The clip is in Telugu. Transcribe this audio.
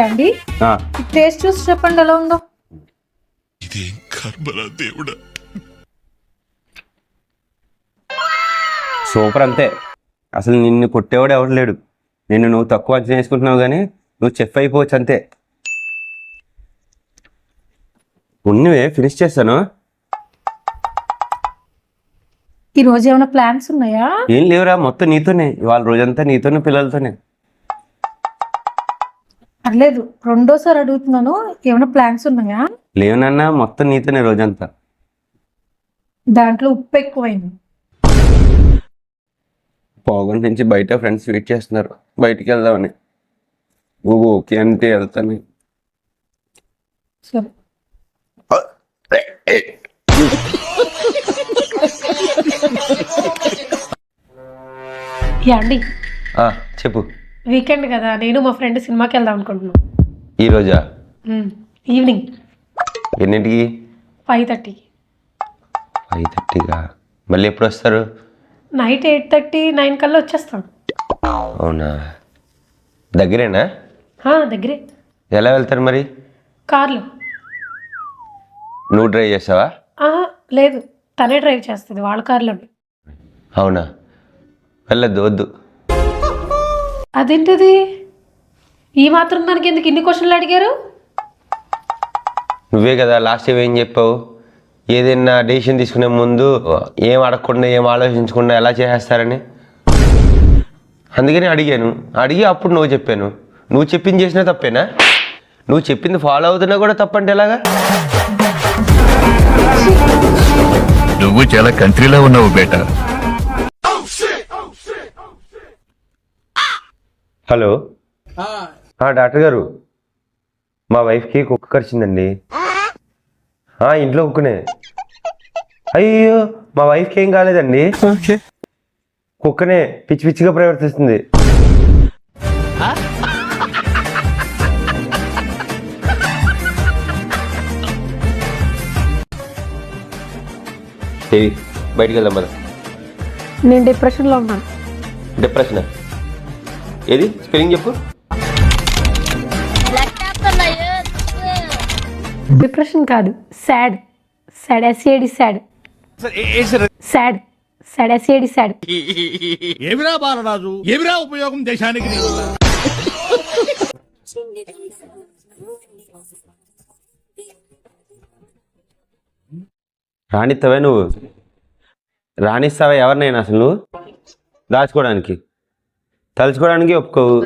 అండి టేస్ట్ చూసి చెప్పండి ఎలా ఉందో. ఇదేం కర్మరా దేవుడా. సూపర్ అంతే. అసలు నిన్ను కొట్టేవాడు ఎవరు లేడు. నువ్వు తక్కువ అంచనా వేసుకుంటున్నావు కానీ నువ్వు చెఫ్ అయిపోవచ్చు అంతే. ఉన్నవే ఫినిష్ చేస్తాను. ఈ రోజు ఏమైనా ప్లాన్స్ ఉన్నాయా? ఏం లేవురా, మొత్తం నీతోనే ఇవాళ రోజంతా నీతోనే పిల్లలతోనే. పర్లేదు, రెండోసారి అడుగుతున్నాను, ఏమైనా ప్లాన్స్ ఉన్నాయా? లేవనన్నా, మొత్తం నీతోనే రోజంతా. దాంట్లో ఉప్పు ఎక్కువైంది. పోగొండ నుంచి బయట ఫ్రెండ్స్ వెయిట్ చేస్తున్నారు, బయటికి వెళ్దామని. ఓకే అంటే వెళ్తాను. సరే అండి, చెప్పు. వీకెండ్ కదా, నేను మా ఫ్రెండ్ సినిమాకి వెళ్దాం అనుకుంటున్నాం. ఈరోజా? ఈవినింగ్. ఎన్నింటికి? 5:30. 5:30గా? మళ్ళీ ఎప్పుడు వస్తారు? నైట్ 8:30, 9 కల్లా వచ్చేస్తాం. అవునా? దగ్గరేనా? దగ్గరే. ఎలా వెళ్తారు మరి? కార్లో. నువ్వు డ్రైవ్ చేస్తావా? లేదు, తనే డ్రైవ్ చేస్తుంది వాళ్ళ కార్లో. అవునా? వెళ్ళొద్దు, వద్దు. అదేంటిది, ఈ మాత్రం దానికి ఎందుకు ఇన్ని క్వశ్చన్లు అడిగారు? నువ్వే కదా లాస్ట్ టైం ఏం చెప్పావు, ఏదైనా డెసిషన్ తీసుకునే ముందు ఏం అడగకుండా ఏం ఆలోచించకుండా ఎలా చేసేస్తారని. అందుకని అడిగాను. అడిగి అప్పుడు నువ్వు చెప్పాను. నువ్వు చెప్పింది చేసినా తప్పేనా? నువ్వు చెప్పింది ఫాలో అవుతున్నా కూడా తప్పంటే ఎలాగా? నువ్వు చాలా కంట్రీలో ఉన్నావు బేటా. హలో, డాక్టర్ గారు, మా వైఫ్కి కుక్క కరిచిందండి. ఇంట్లో కుక్కనే. అయ్యో, మా వైఫ్కి ఏం కాలేదండి. కుక్కనే పిచ్చి పిచ్చిగా ప్రవర్తిస్తుంది. బయటికి వెళ్దాం కదా. నేను డిప్రెషన్లో ఉన్నాను. డిప్రెషన్? ఏది స్పెల్లింగ్ చెప్పు. డిప్రెషన్ కాదు, sad. Sad, SAD sad. Sad, sad, SAD sad. ఏమిరా బాలరాజు, ఏమిరా ఉపయోగం దేశానికి? రాణిస్తావే నువ్వు? రాణిస్తావా ఎవరినైనా అసలు? నువ్వు దాచుకోవడానికి, తలుచుకోవడానికి ఒప్పుకోవు.